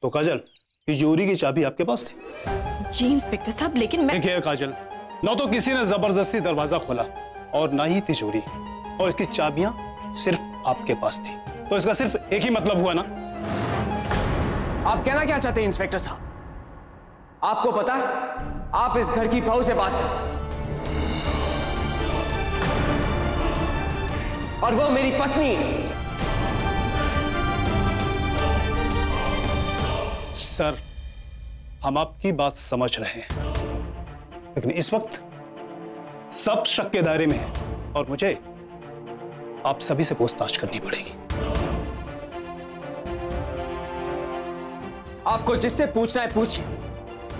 तो काजल, तिजोरी की चाबी आपके पास थी? जी इंस्पेक्टर साहब, लेकिन मैं... देखिए काजल, ना तो किसी ने जबरदस्ती दरवाजा खोला और ना ही तिजोरी, और इसकी चाबियां सिर्फ आपके पास थी, तो इसका सिर्फ एक ही मतलब हुआ ना। आप कहना क्या चाहते हैं इंस्पेक्टर साहब? आपको पता है आप इस घर की बहू से बात करें और वो मेरी पत्नी है। सर, हम आपकी बात समझ रहे हैं, लेकिन इस वक्त सब शक के दायरे में है और मुझे आप सभी से पूछताछ करनी पड़ेगी। आपको जिससे पूछना है पूछिए,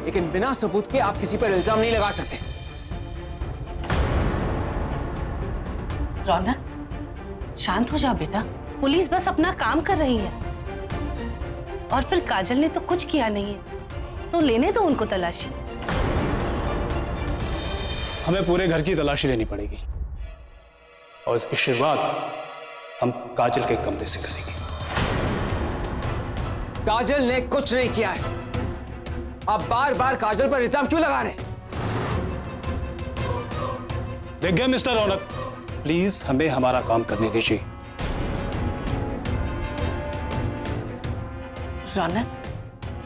लेकिन बिना सबूत के आप किसी पर इल्जाम नहीं लगा सकते। रौनक, शांत हो जा बेटा, पुलिस बस अपना काम कर रही है। और फिर काजल ने तो कुछ किया नहीं है, तो लेने दो उनको तलाशी। हमें पूरे घर की तलाशी लेनी पड़ेगी और इसकी शुरुआत हम काजल के कमरे से करेंगे। काजल ने कुछ नहीं किया है, आप बार बार काजल पर इल्जाम क्यों लगा रहे हैं? देखिए मिस्टर रौनक, प्लीज हमें हमारा काम करने दीजिए। रौनक,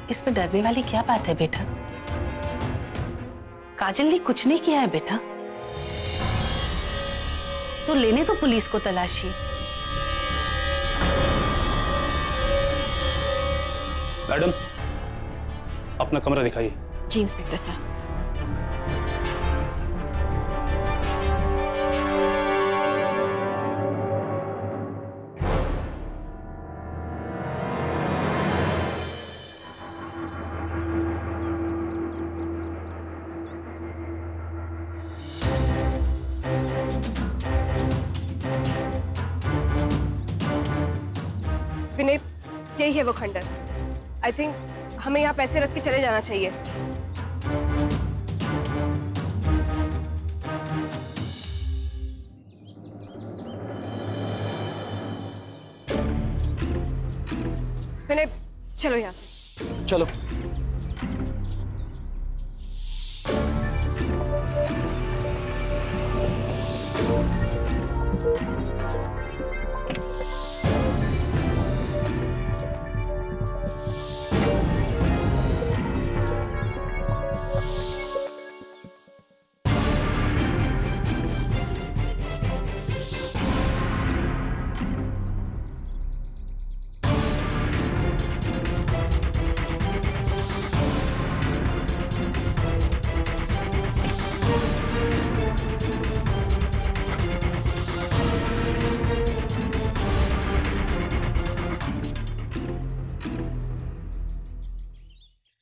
इसमें डरने वाली क्या बात है बेटा? काजल ने कुछ नहीं किया है बेटा, तो लेने दो पुलिस को तलाशी। मैडम, अपना कमरा दिखाइए। जी इंस्पेक्टर साहब। विनय, यही है वो खंडर। आई थिंक हमें यहाँ पैसे रख के चले जाना चाहिए। विनय, चलो यहाँ से। चलो।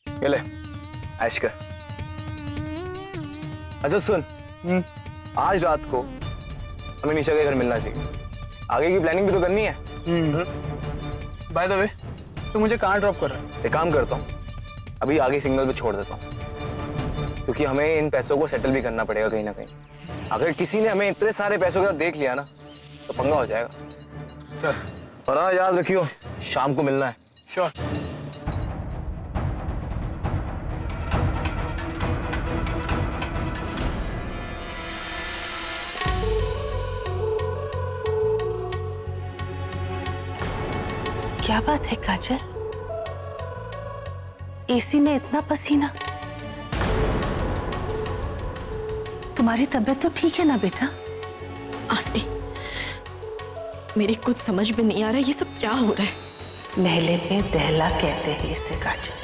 ये ले ऐश कर। अच्छा सुन, आज रात को हमें निशा के घर मिलना चाहिए। आगे की प्लानिंग भी तो करनी है। बाय द वे, तू मुझे कहाँ ड्रॉप कर रहा है? एक काम करता हूँ, अभी आगे सिग्नल पे छोड़ देता हूँ, क्योंकि हमें इन पैसों को सेटल भी करना पड़ेगा कहीं ना कहीं। अगर किसी ने हमें इतने सारे पैसों के साथ देख लिया ना, तो पंगा हो जाएगा। चल, और हाँ याद रखियो, शाम को मिलना है। श्योर। क्या बात है काजल, एसी में इतना पसीना? तुम्हारी तबीयत तो ठीक है ना बेटा? आंटी, मेरी कुछ समझ में नहीं आ रहा ये सब क्या हो रहा है। नहले पे दहला कहते हैं इसे काजल।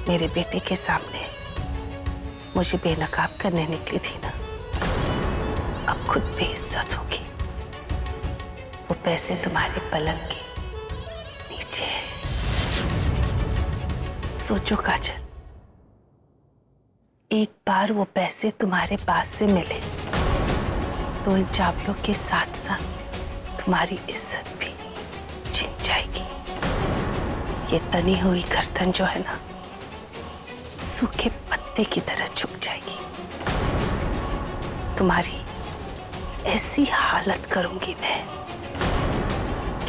मेरे बेटे के सामने मुझे बेनकाब करने निकली थी ना, अब खुद बेइज्जत होगी। वो पैसे तुम्हारे पलंग के नीचे हैं। सोचो काजल, एक बार वो पैसे तुम्हारे पास से मिले तो इन चाबियों के साथ साथ तुम्हारी इज्जत भी छिन जाएगी। ये तनी हुई गर्दन जो है ना, सूखे पत्ते की तरह झुक जाएगी। तुम्हारी ऐसी हालत करूंगी मैं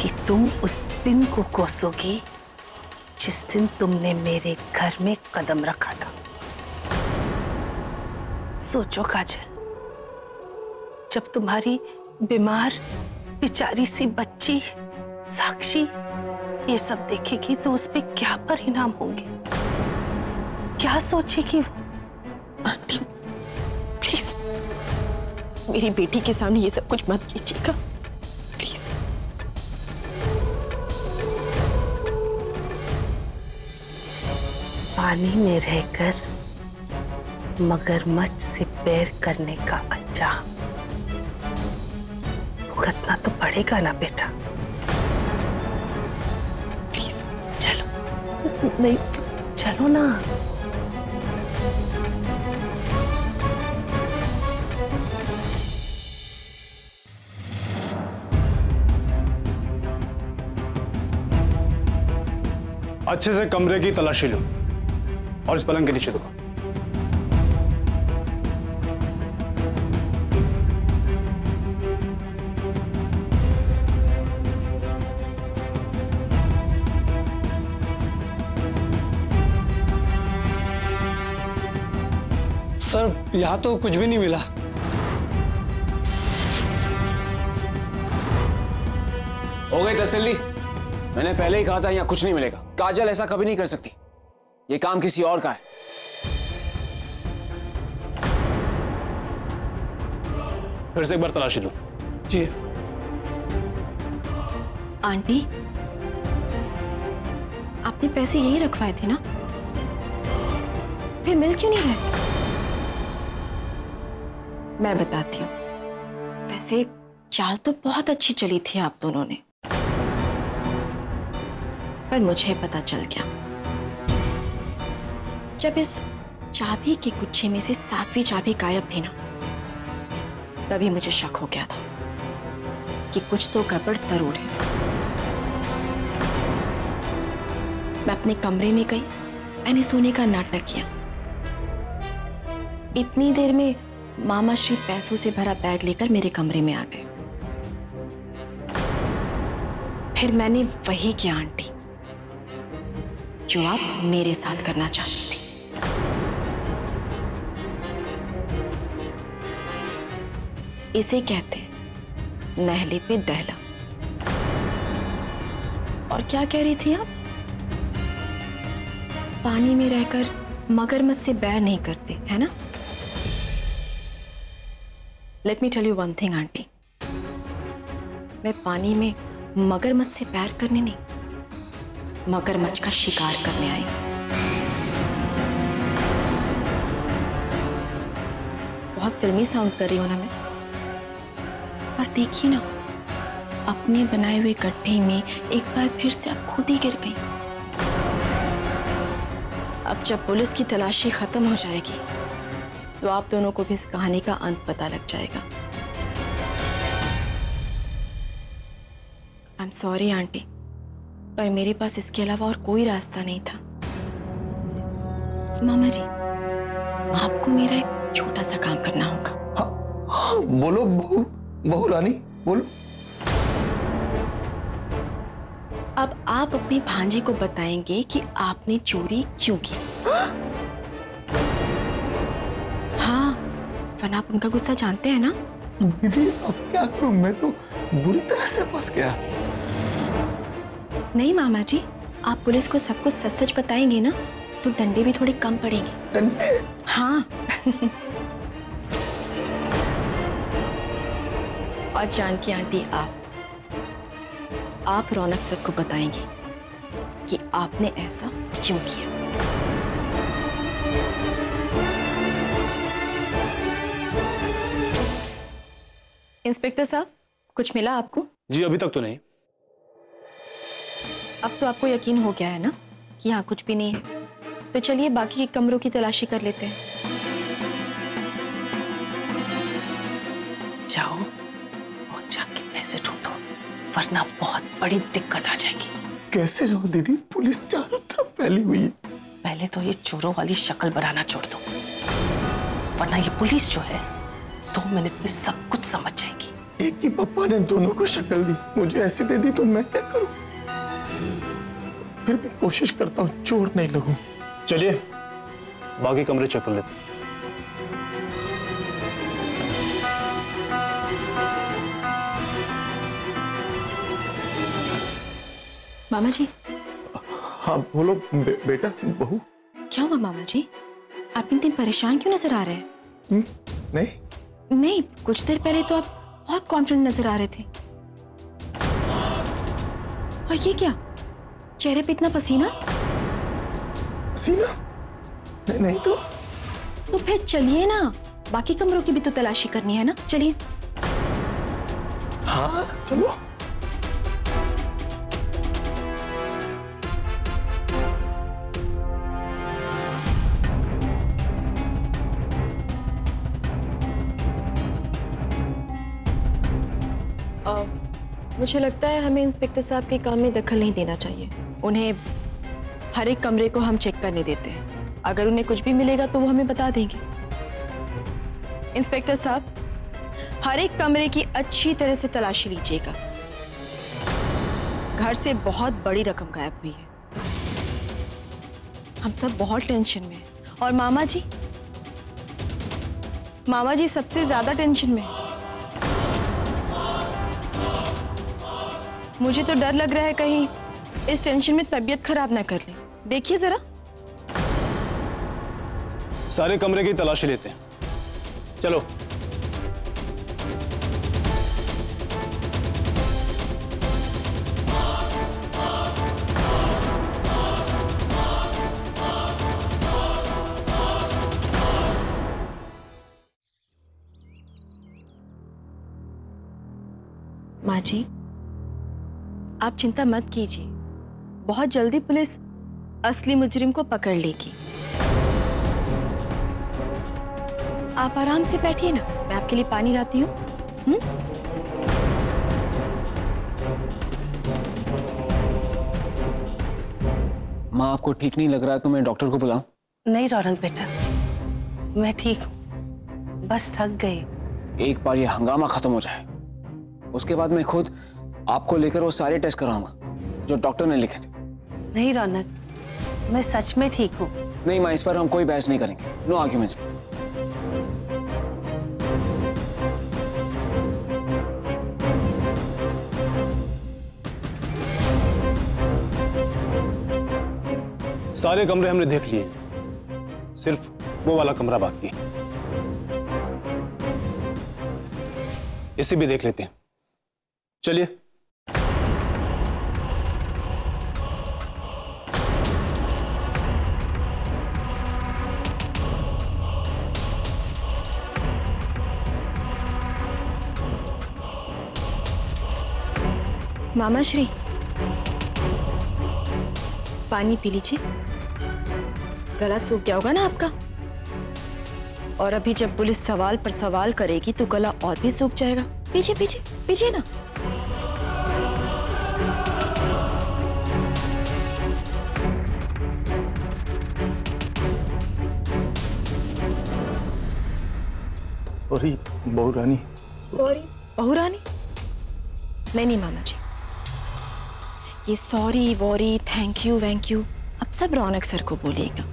कि तुम उस दिन को कोसोगी जिस दिन तुमने मेरे घर में कदम रखा था। सोचो काजल, जब तुम्हारी बीमार बेचारी सी बच्ची साक्षी ये सब देखेगी तो उस पे क्या परिणाम होंगे, क्या सोचेगी वो? आंटी प्लीज मेरी बेटी के सामने ये सब कुछ मत कीजिएगा प्लीज। पानी में रहकर मगरमच्छ से पैर करने का अंजाम भुगतना तो पड़ेगा ना बेटा। प्लीज चलो। नहीं, चलो ना। अच्छे से कमरे की तलाशी लो और इस पलंग के नीचे दो। सर यहाँ तो कुछ भी नहीं मिला। हो गई तसल्ली? मैंने पहले ही कहा था यहाँ कुछ नहीं मिलेगा। काजल ऐसा कभी नहीं कर सकती, ये काम किसी और का है। फिर से एक बार तलाशी लो। जी। आंटी आपने पैसे यही रखवाए थे ना, फिर मिल क्यों नहीं रहे? मैं बताती हूँ। वैसे चाल तो बहुत अच्छी चली थी आप दोनों ने, पर मुझे पता चल गया जब इस चाबी के गुच्छे में से 7वीं चाबी गायब थी ना, तभी मुझे शक हो गया था कि कुछ तो गड़बड़ जरूर है। मैं अपने कमरे में गई, मैंने सोने का नाटक किया। इतनी देर में मामा श्री पैसों से भरा बैग लेकर मेरे कमरे में आ गए। फिर मैंने वही किया आंटी जो आप मेरे साथ करना चाहती थी। इसे कहते हैं नहले पे दहला। और क्या कह रही थी आप? पानी में रहकर मगरमच्छ से बैर नहीं करते, है ना? Let me tell you one thing aunty, मैं पानी में मगरमच्छ से बैर करने नहीं, मगरमच्छ का शिकार करने आई। बहुत फिल्मी साउंड कर रही हूं ना मैं, पर देखिए ना, अपने बनाए हुए गड्ढे में एक बार फिर से आप खुद ही गिर गई। अब जब पुलिस की तलाशी खत्म हो जाएगी तो आप दोनों को भी इस कहानी का अंत पता लग जाएगा। आई एम सॉरी आंटी, पर मेरे पास इसके अलावा और कोई रास्ता नहीं था। मामा जी, आपको मेरा एक छोटा सा काम करना होगा। हाँ, बोलो बहू रानी, बोलो। अब आप अपनी भांजी को बताएंगे कि आपने चोरी क्यों की। हाँ, वरना आप उनका गुस्सा जानते हैं ना। दीदी अब क्या करूं, मैं तो बुरी तरह से फंस गया। नहीं मामा जी, आप पुलिस को सब कुछ सच सच बताएंगे ना, तो डंडे भी थोड़े कम पड़ेंगे। डंडे? हाँ। और जानकी आंटी, आप रौनक सर को बताएंगे कि आपने ऐसा क्यों किया। इंस्पेक्टर साहब, कुछ मिला आपको? जी अभी तक तो नहीं। अब तो आपको यकीन हो गया है ना कि यहाँ कुछ भी नहीं है, तो चलिए बाकी के कमरों की तलाशी कर लेते हैं। जाओ और जाके पैसे ढूंढो, वरना बहुत बड़ी दिक्कत आ जाएगी। कैसे जाओ दीदी, पुलिस चारों तरफ फैली हुई है। पहले तो ये चोरों वाली शक्ल बनाना छोड़ दो, वरना ये पुलिस जो है 2 मिनट में सब कुछ समझ जाएगी। एक ही पप्पा ने दोनों को शक्ल दी, मुझे ऐसी दे दी तो मैं क्या करूं? फिर भी कोशिश करता हूं चोर नहीं लगूं। चलिए बाकी कमरे चेक कर लेते हैं। मामा जी। हाँ बोलो बेटा बहू। क्या हुआ मामा जी, आप इतने परेशान क्यों नजर आ रहे हैं? नहीं, कुछ देर पहले तो आप बहुत कॉन्फिडेंट नजर आ रहे थे। और ये क्या, चेहरे पे इतना पसीना? पसीना? नहीं तो फिर चलिए ना, बाकी कमरों की भी तो तलाशी करनी है ना, चलिए। हाँ चलो। मुझे लगता है हमें इंस्पेक्टर साहब के काम में दखल नहीं देना चाहिए। उन्हें हर एक कमरे को हम चेक करने देते हैं, अगर उन्हें कुछ भी मिलेगा तो वो हमें बता देंगे। इंस्पेक्टर साहब, हर एक कमरे की अच्छी तरह से तलाशी लीजिएगा। घर से बहुत बड़ी रकम गायब हुई है, हम सब बहुत टेंशन में हैं। और मामा जी सबसे ज्यादा टेंशन में है। मुझे तो डर लग रहा है कहीं इस टेंशन में तबीयत खराब ना कर ले। देखिए जरा। सारे कमरे की तलाशी लेते हैं, चलो। माँ जी, आप चिंता मत कीजिए, बहुत जल्दी पुलिस असली मुजरिम को पकड़ लेगी। आप आराम से बैठिए ना, मैं आपके लिए पानी लाती हूँ। माँ आपको ठीक नहीं लग रहा है तो मैं डॉक्टर को बुलाऊं? नहीं रौनक बेटा, मैं ठीक हूँ, बस थक गई। एक बार ये हंगामा खत्म हो जाए, उसके बाद मैं खुद आपको लेकर वो सारे टेस्ट कराऊंगा जो डॉक्टर ने लिखे थे। नहीं रौनक, मैं सच में ठीक हूँ। नहीं माँ, इस पर हम कोई बहस नहीं करेंगे। No arguments. सारे कमरे हमने देख लिए, सिर्फ वो वाला कमरा बाकी है, इसे भी देख लेते हैं। चलिए। मामा श्री, पानी पी लीजिए, गला सूख गया होगा ना आपका। और अभी जब पुलिस सवाल पर सवाल करेगी तो गला और भी सूख जाएगा। पीछे पीछे पीछे ना। सॉरी बहू रानी। सॉरी बहू रानी? नहीं मामा जी, ये sorry worry thank you bank you अब सब रौनक सर को बोलिएगा।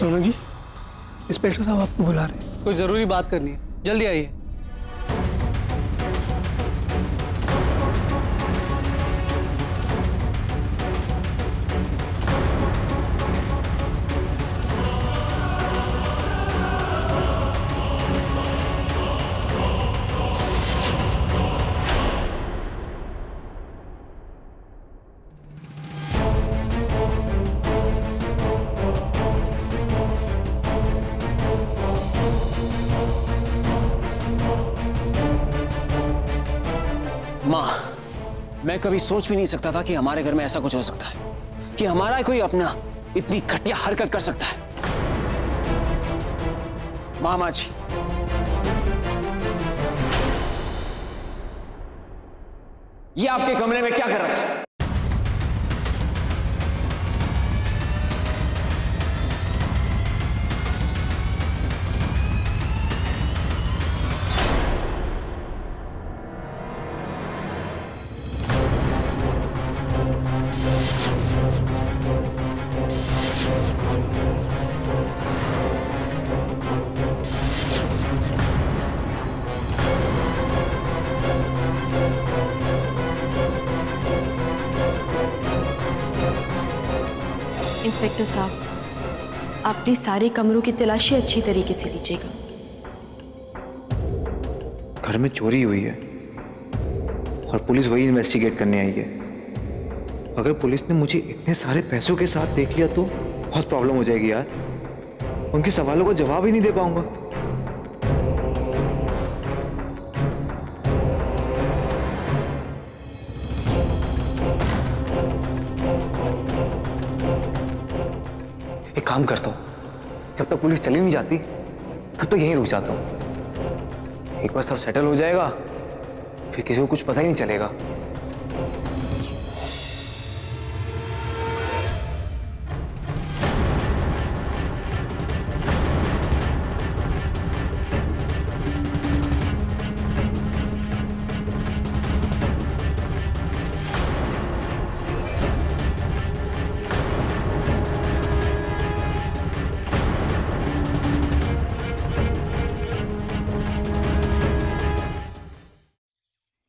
रौनक जी, इंस्पेक्टर साहब आपको बुला रहे हैं, कोई जरूरी बात करनी है, जल्दी आइए। माँ, मैं कभी सोच भी नहीं सकता था कि हमारे घर में ऐसा कुछ हो सकता है, कि हमारा कोई अपना इतनी घटिया हरकत कर सकता है। मामा जी, ये आपके कमरे में क्या कर रहा है? इंस्पेक्टर साहब, आप प्लीज सारे कमरों की तलाशी अच्छी तरीके से लीजिएगा। घर में चोरी हुई है और पुलिस वही इन्वेस्टिगेट करने आई है। अगर पुलिस ने मुझे इतने सारे पैसों के साथ देख लिया तो बहुत प्रॉब्लम हो जाएगी यार। उनके सवालों का जवाब ही नहीं दे पाऊंगा। एक काम करता हूं, जब तक पुलिस चली नहीं जाती तब तक यहीं रुक जाता हूं। एक बार सब सेटल हो जाएगा फिर किसी को कुछ पता ही नहीं चलेगा।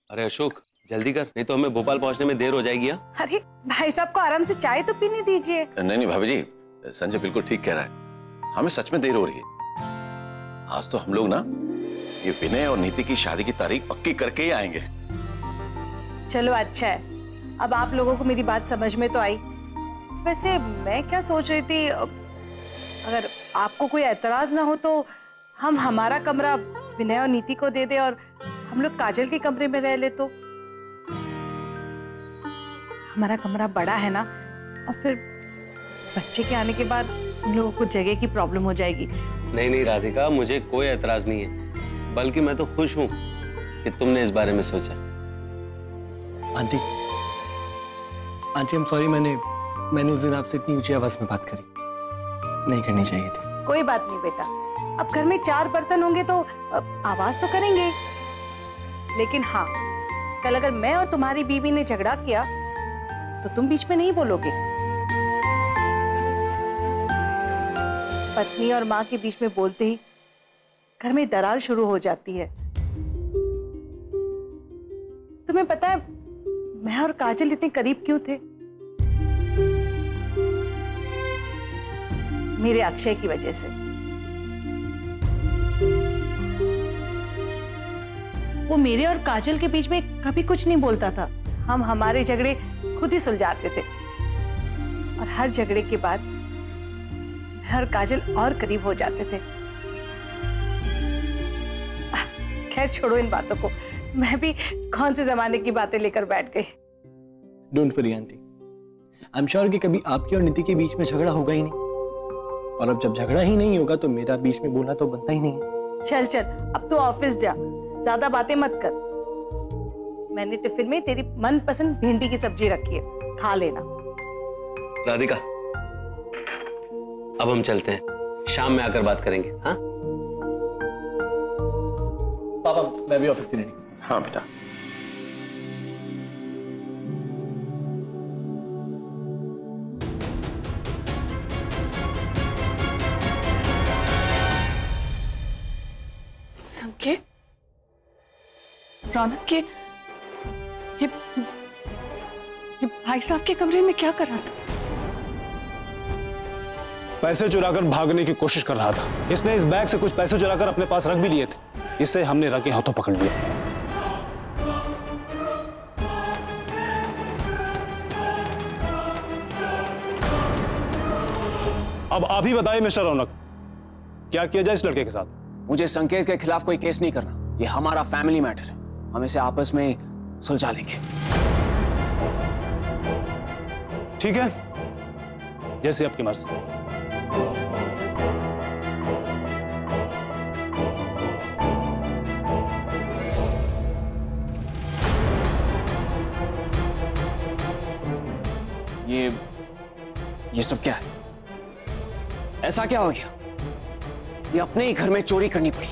अरे अशोक जल्दी कर, नहीं तो हमें भोपाल पहुंचने में देर हो जाएगी। अरे भाई साहब को आराम से चाय तो पीने दीजिए। नहीं नहीं भाभी जी, संजय बिल्कुल ठीक कह रहा है, हमें सच में देर हो रही है। आज तो हम लोग ना ये विनय और नीति की शादी की तारीख पक्की करके ही आएंगे। चलो अच्छा है, अब आप लोगों को मेरी बात समझ में तो आई। वैसे मैं क्या सोच रही थी, अगर आपको कोई एतराज ना हो तो हम हमारा कमरा विनय और नीति को दे दे और हम लोग काजल के कमरे में रह ले। तो हमारा कमरा बड़ा है ना, और फिर बच्चे के आने के बाद उन लोगों को जगह की प्रॉब्लम हो जाएगी। नहीं नहीं राधिका, मुझे कोई एतराज नहीं है, बल्कि मैं तो खुश हूं कि तुमने इस बारे में सोचा। आंटी आई एम सॉरी, मैंने उस दिन आपसे इतनी ऊंची आवाज में बात करी, नहीं करनी चाहिए थी। कोई बात नहीं बेटा, अब घर में 4 बर्तन होंगे तो आवाज तो करेंगे, लेकिन हाँ, कल अगर मैं और तुम्हारी बीवी ने झगड़ा किया तो तुम बीच में नहीं बोलोगे। पत्नी और माँ के बीच में बोलते ही घर में दरार शुरू हो जाती है। तुम्हें पता है मैं और काजल इतने करीब क्यों थे? मेरे अक्षय की वजह से। वो मेरे और काजल के बीच में कभी कुछ नहीं बोलता था। हम हमारे झगड़े खुद ही सुलझाते थे, और हर झगड़े के बाद मैं और काजल और करीब हो जाते थे। खैर छोड़ो इन बातों को, मैं भी कौन से जमाने की बातें लेकर बैठ गई। Don't worry aunty, I am sure कि कभी आपकी और नीति के बीच में झगड़ा होगा ही नहीं, और अब जब झगड़ा ही नहीं होगा तो मेरा बीच में बोलना तो बनता ही नहीं है। चल चल, अब तू ऑफिस जा, ज्यादा बातें मत कर। मैंने टिफिन में तेरी मनपसंद भिंडी की सब्जी रखी है, खा लेना। राधिका अब हम चलते हैं, शाम में आकर बात करेंगे। हाँ पापा, मैं भी ऑफिस की रेडी। हाँ बेटा। संकेत, रौनक ये भाई साहब के कमरे में क्या कर रहा था? पैसे चुराकर भागने की कोशिश कर रहा था। इसने इस बैग से कुछ पैसे चुराकर अपने पास रख भी लिए थे, इसे हमने रखे हाथों पकड़ लिया। अब आप ही बताइए मिस्टर रौनक, क्या किया जाए इस लड़के के साथ? मुझे संकेत के खिलाफ कोई केस नहीं करना, ये हमारा फैमिली मैटर है, हम इसे आपस में सुलझा लेंगे। ठीक है, जैसे आपकी मर्जी। ये सब क्या है? ऐसा क्या हो गया? ये अपने ही घर में चोरी करनी पड़ी।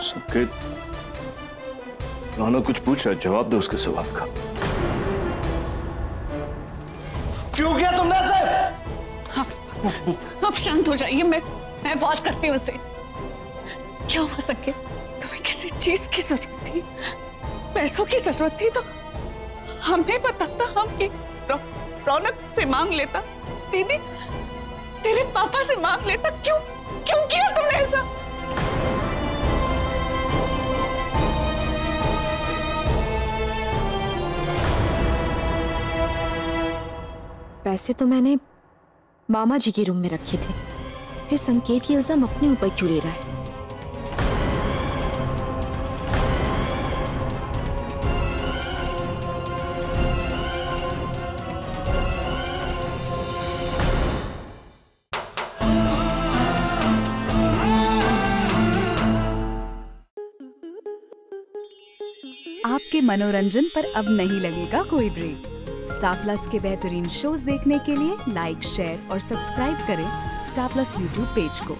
संकेत, रौनक कुछ पूछ रहा है, जवाब दो उसके सवाल का। क्यों किया तुमने ऐसे? आप शांत हो जाइए, मैं बात करती हूँ उससे। क्या हुआ संकेत? तुम्हें किसी चीज की जरूरत थी, पैसों की जरूरत थी तो हमें बताता, हम रौनक से मांग लेता, दीदी तेरे पापा से मांग लेता। क्यों क्यों किया तुमने ऐसा? पैसे तो मैंने मामा जी के रूम में रखे थे, फिर संकेत ये इल्जाम अपने ऊपर क्यों ले रहा है? आपके मनोरंजन पर अब नहीं लगेगा कोई ब्रेक। स्टार प्लस के बेहतरीन शोज देखने के लिए लाइक, शेयर और सब्सक्राइब करें स्टार प्लस यूट्यूब पेज को।